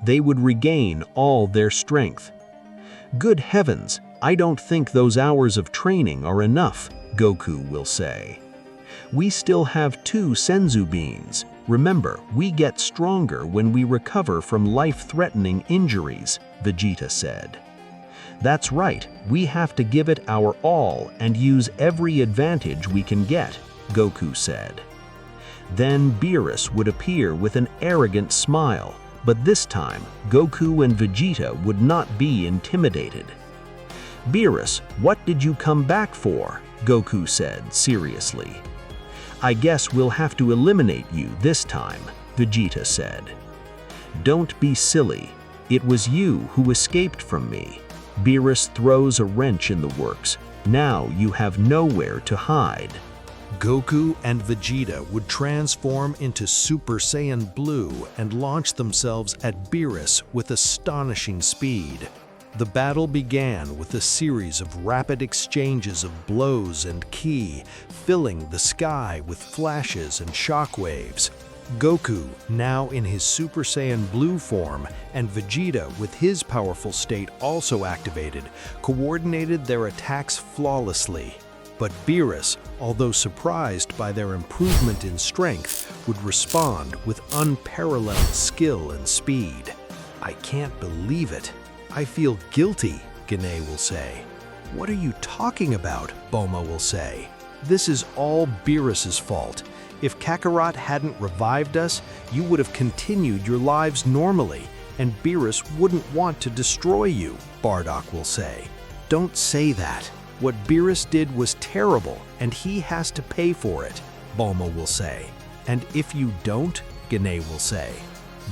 Speaker 3: They would regain all their strength. "Good heavens, I don't think those hours of training are enough," Goku will say. "We still have 2 senzu beans. Remember, we get stronger when we recover from life-threatening injuries," Vegeta said. "That's right, we have to give it our all and use every advantage we can get," Goku said. Then Beerus would appear with an arrogant smile, but this time Goku and Vegeta would not be intimidated. "Beerus, what did you come back for?" Goku said seriously. "I guess we'll have to eliminate you this time," Vegeta said. "Don't be silly. It was you who escaped from me." Beerus throws a wrench in the works. "Now you have nowhere to hide."
Speaker 2: Goku and Vegeta would transform into Super Saiyan Blue and launch themselves at Beerus with astonishing speed. The battle began with a series of rapid exchanges of blows and ki, filling the sky with flashes and shockwaves. Goku, now in his Super Saiyan Blue form, and Vegeta with his powerful state also activated, coordinated their attacks flawlessly. But Beerus, although surprised by their improvement in strength, would respond with unparalleled skill and speed. "I can't believe it. I feel guilty," Gine will say. "What are you talking about?" Bulma will say. "This is all Beerus's fault. If Kakarot hadn't revived us, you would have continued your lives normally, and Beerus wouldn't want to destroy you," Bardock will say. "Don't say that. What Beerus did was terrible, and he has to pay for it," Bulma will say. "And if you don't," Gine will say.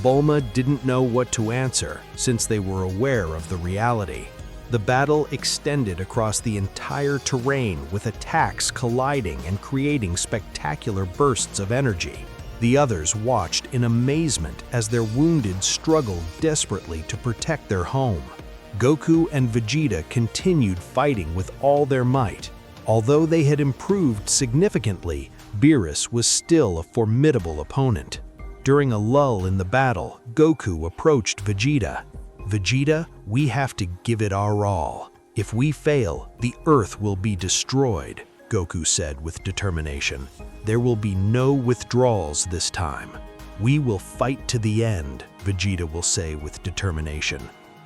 Speaker 2: Bulma didn't know what to answer, since they were aware of the reality. The battle extended across the entire terrain, with attacks colliding and creating spectacular bursts of energy. The others watched in amazement as their wounded struggled desperately to protect their home. Goku and Vegeta continued fighting with all their might. Although they had improved significantly, Beerus was still a formidable opponent. During a lull in the battle, Goku approached Vegeta. "Vegeta, we have to give it our all. If we fail, the Earth will be destroyed," Goku said with determination. "There will be no withdrawals this time. We will fight to the end," Vegeta will say with determination.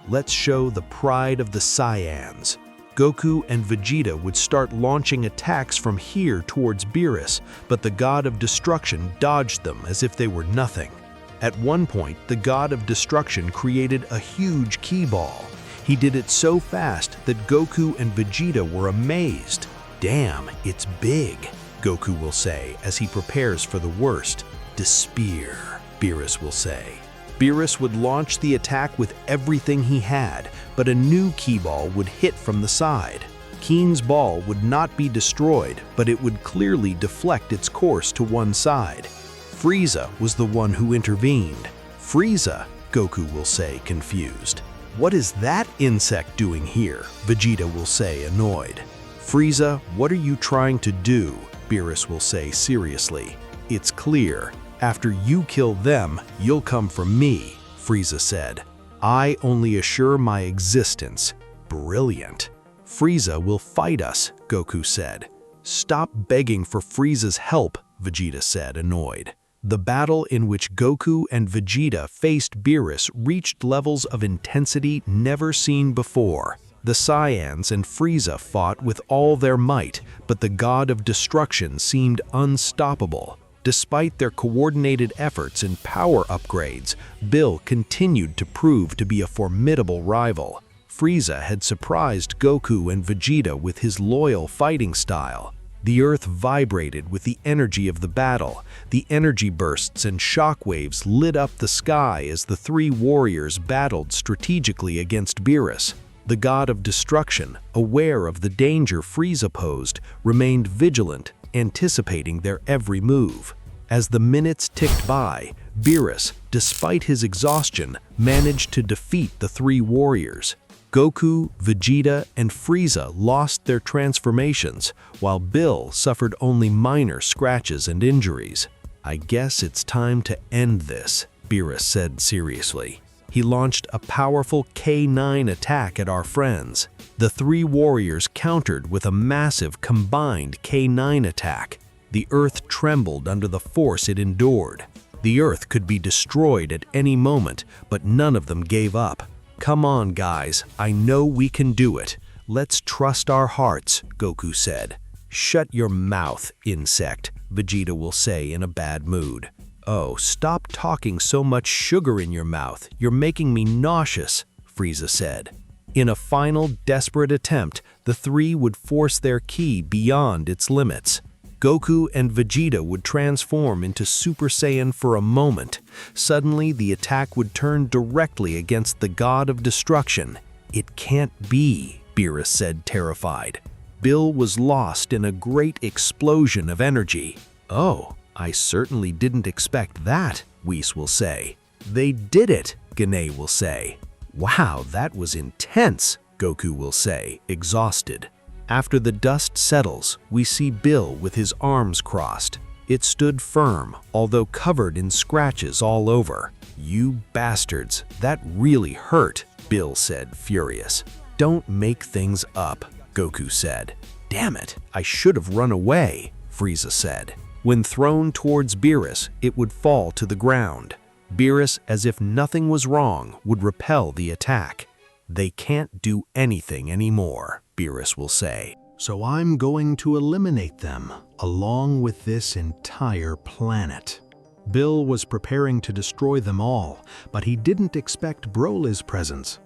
Speaker 2: "Let's show the pride of the Saiyans." Goku and Vegeta would start launching attacks from here towards Beerus, but the God of Destruction dodged them as if they were nothing. At one point, the God of Destruction created a huge ki ball. He did it so fast that Goku and Vegeta were amazed. "Damn, it's big," Goku will say as he prepares for the worst. "Despair," Beerus will say. Beerus would launch the attack with everything he had, but a new ki ball would hit from the side. Keen's ball would not be destroyed, but it would clearly deflect its course to one side. Frieza was the one who intervened. "Frieza," Goku will say, confused. "What is that insect doing here?" Vegeta will say, annoyed. "Frieza, what are you trying to do?" Beerus will say seriously. "It's clear. After you kill them, you'll come for me," Frieza said. "I only assure my existence." "Brilliant." "Frieza will fight us," Goku said. "Stop begging for Frieza's help," Vegeta said, annoyed. The battle in which Goku and Vegeta faced Beerus reached levels of intensity never seen before. The Saiyans and Frieza fought with all their might, but the God of Destruction seemed unstoppable. Despite their coordinated efforts and power upgrades, Bill continued to prove to be a formidable rival. Frieza had surprised Goku and Vegeta with his loyal fighting style. The Earth vibrated with the energy of the battle. The energy bursts and shockwaves lit up the sky as the three warriors battled strategically against Beerus. The God of Destruction, aware of the danger Frieza posed, remained vigilant, anticipating their every move. As the minutes ticked by, Beerus, despite his exhaustion, managed to defeat the three warriors. Goku, Vegeta, and Frieza lost their transformations, while Bill suffered only minor scratches and injuries. "I guess it's time to end this," Beerus said seriously. He launched a powerful K9 attack at our friends. The three warriors countered with a massive combined K9 attack. The earth trembled under the force it endured. The earth could be destroyed at any moment, but none of them gave up. "Come on, guys, I know we can do it. Let's trust our hearts," Goku said. "Shut your mouth, insect," Vegeta will say in a bad mood. "Oh, stop talking so much sugar in your mouth. You're making me nauseous," Frieza said. In a final desperate attempt, the three would force their ki beyond its limits. Goku and Vegeta would transform into Super Saiyan for a moment. Suddenly, the attack would turn directly against the God of Destruction. "It can't be," Beerus said, terrified. Bill was lost in a great explosion of energy. "Oh, I certainly didn't expect that," Whis will say. "They did it," Gine will say. "Wow, that was intense," Goku will say, exhausted. After the dust settles, we see Bill with his arms crossed. It stood firm, although covered in scratches all over. "You bastards, that really hurt," Bill said, furious. "Don't make things up," Goku said. "Damn it, I should have run away," Frieza said. When thrown towards Beerus, it would fall to the ground. Beerus, as if nothing was wrong, would repel the attack. "They can't do anything anymore," Beerus will say.
Speaker 3: "So I'm going to eliminate them, along with this entire planet." Bill was preparing to destroy them all, but he didn't expect Broly's presence.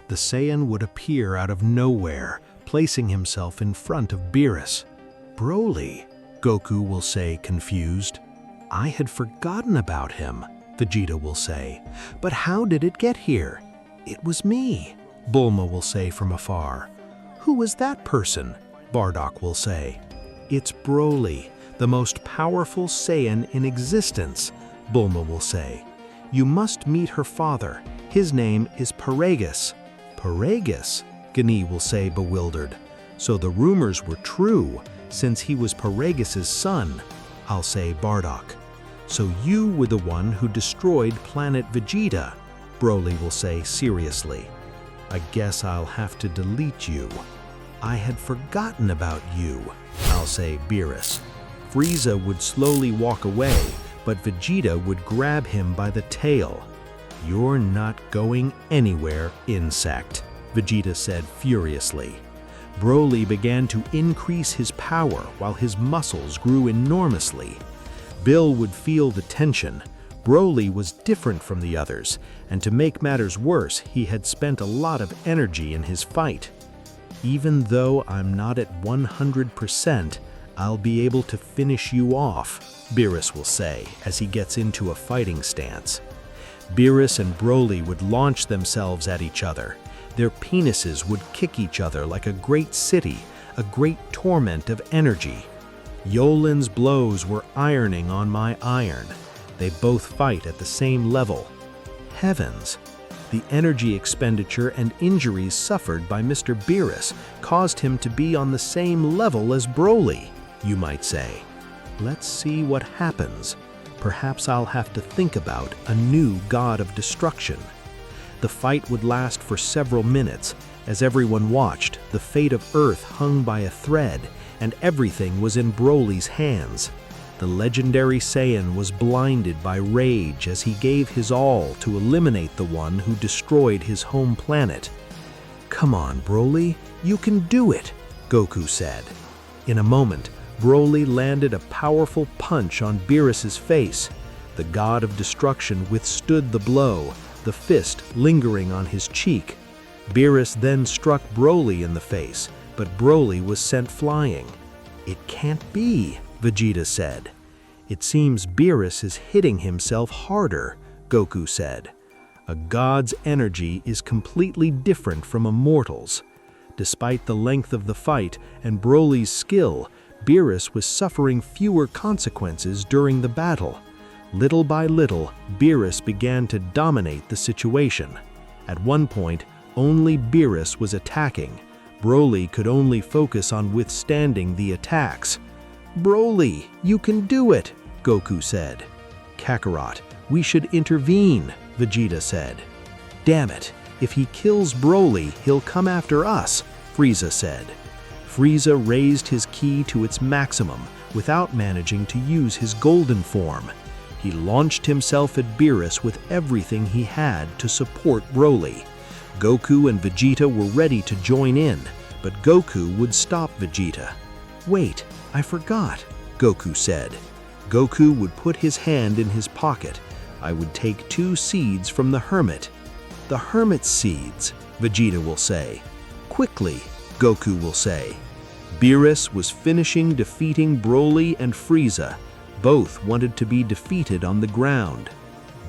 Speaker 3: The Saiyan would appear out of nowhere, placing himself in front of Beerus. "Broly," Goku will say, confused. "I had forgotten about him," Vegeta will say. "But how did it get here?" "It was me," Bulma will say from afar. "Who was that person?" Bardock will say. "It's Broly, the most powerful Saiyan in existence," Bulma will say. "You must meet her father. His name is Paragus." "Paragus?" Gine will say, bewildered. "So the rumors were true, since he was Paragus's son," I'll say, Bardock. "So you were the one who destroyed planet Vegeta," Broly will say seriously. "I guess I'll have to delete you." "I had forgotten about you," I'll say, Beerus. Frieza would slowly walk away, but Vegeta would grab him by the tail. "You're not going anywhere, insect," Vegeta said furiously. Broly began to increase his power while his muscles grew enormously. Bill would feel the tension. Broly was different from the others, and to make matters worse, he had spent a lot of energy in his fight. "Even though I'm not at 100%, I'll be able to finish you off," Beerus will say as he gets into a fighting stance. Beerus and Broly would launch themselves at each other. Their penises would kick each other like a great city, a great torment of energy. Yolin's blows were ironing on my iron. They both fight at the same level. Heavens! The energy expenditure and injuries suffered by Mr. Beerus caused him to be on the same level as Broly, you might say. Let's see what happens. Perhaps I'll have to think about a new god of destruction. The fight would last for several minutes. As everyone watched, the fate of Earth hung by a thread, and everything was in Broly's hands. The legendary Saiyan was blinded by rage as he gave his all to eliminate the one who destroyed his home planet. "Come on, Broly, you can do it," Goku said. In a moment, Broly landed a powerful punch on Beerus's face. The god of destruction withstood the blow, the fist lingering on his cheek. Beerus then struck Broly in the face, but Broly was sent flying. "It can't be," Vegeta said. "It seems Beerus is hitting himself harder," Goku said. "A god's energy is completely different from a mortal's." Despite the length of the fight and Broly's skill, Beerus was suffering fewer consequences during the battle. Little by little, Beerus began to dominate the situation. At one point, only Beerus was attacking. Broly could only focus on withstanding the attacks. "Broly, you can do it," Goku said. "Kakarot, we should intervene," Vegeta said. "Damn it, if he kills Broly, he'll come after us," Frieza said. Frieza raised his ki to its maximum without managing to use his golden form. He launched himself at Beerus with everything he had to support Broly. Goku and Vegeta were ready to join in, but Goku would stop Vegeta. "Wait, I forgot," Goku said. Goku would put his hand in his pocket. "I would take 2 seeds from the hermit." "The hermit seeds," Vegeta will say. "Quickly," Goku will say. Beerus was finishing defeating Broly and Frieza. Both wanted to be defeated on the ground.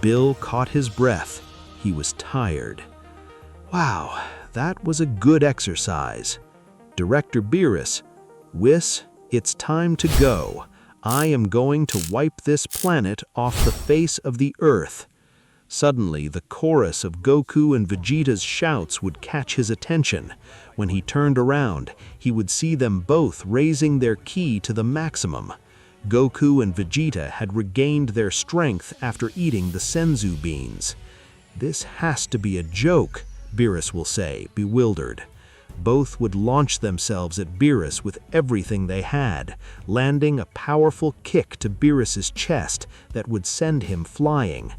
Speaker 3: Bill caught his breath. He was tired. "Wow, that was a good exercise." Director Beerus, "Whis, it's time to go. I am going to wipe this planet off the face of the earth." Suddenly, the chorus of Goku and Vegeta's shouts would catch his attention. When he turned around, he would see them both raising their ki to the maximum. Goku and Vegeta had regained their strength after eating the senzu beans. "This has to be a joke," Beerus will say, bewildered. Both would launch themselves at Beerus with everything they had, landing a powerful kick to Beerus's chest that would send him flying.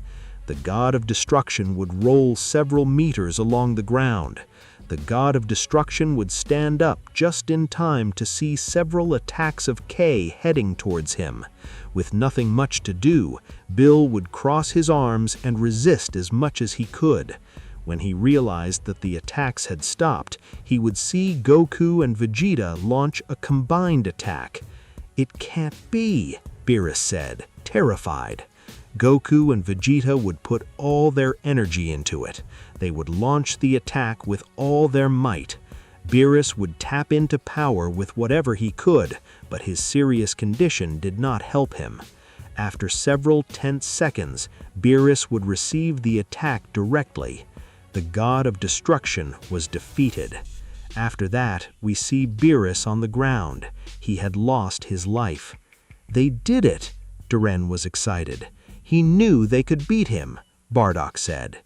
Speaker 3: The God of Destruction would roll several meters along the ground. The God of Destruction would stand up just in time to see several attacks of K heading towards him. With nothing much to do, Bill would cross his arms and resist as much as he could. When he realized that the attacks had stopped, he would see Goku and Vegeta launch a combined attack. "It can't be," Beerus said, terrified. Goku and Vegeta would put all their energy into it. They would launch the attack with all their might. Beerus would tap into power with whatever he could, but his serious condition did not help him. After several tense seconds, Beerus would receive the attack directly. The God of Destruction was defeated. After that, we see Beerus on the ground. He had lost his life. "They did it!" Duran was excited. "He knew they could beat him," Bardock said.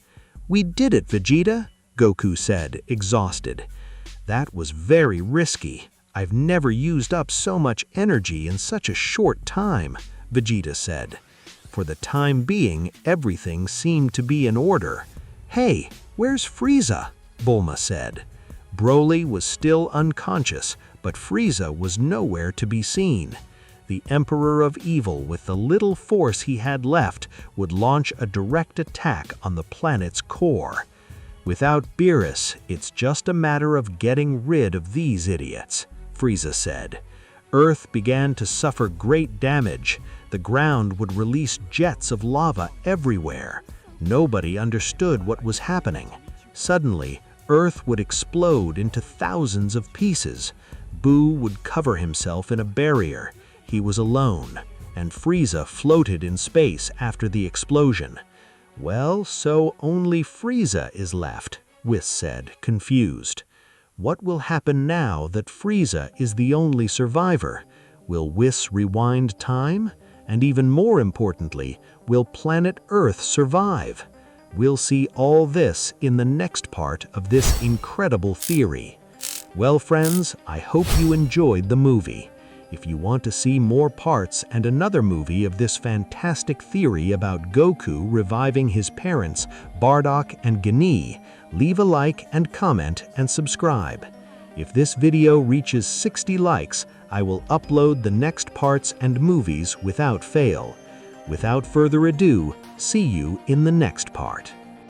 Speaker 3: "We did it, Vegeta," Goku said, exhausted. "That was very risky. I've never used up so much energy in such a short time," Vegeta said. For the time being, everything seemed to be in order. "Hey, where's Frieza?" Bulma said. Broly was still unconscious, but Frieza was nowhere to be seen. The Emperor of Evil, with the little force he had left, would launch a direct attack on the planet's core. "Without Beerus, it's just a matter of getting rid of these idiots," Frieza said. Earth began to suffer great damage. The ground would release jets of lava everywhere. Nobody understood what was happening. Suddenly, Earth would explode into thousands of pieces. Boo would cover himself in a barrier. He was alone, and Frieza floated in space after the explosion. "Well, so only Frieza is left," Whis said, confused. "What will happen now that Frieza is the only survivor? Will Whis rewind time? And even more importantly, will planet Earth survive? We'll see all this in the next part of this incredible theory. Well, friends, I hope you enjoyed the movie. If you want to see more parts and another movie of this fantastic theory about Goku reviving his parents, Bardock and Gine, leave a like and comment and subscribe. If this video reaches 60 likes, I will upload the next parts and movies without fail. Without further ado, see you in the next part.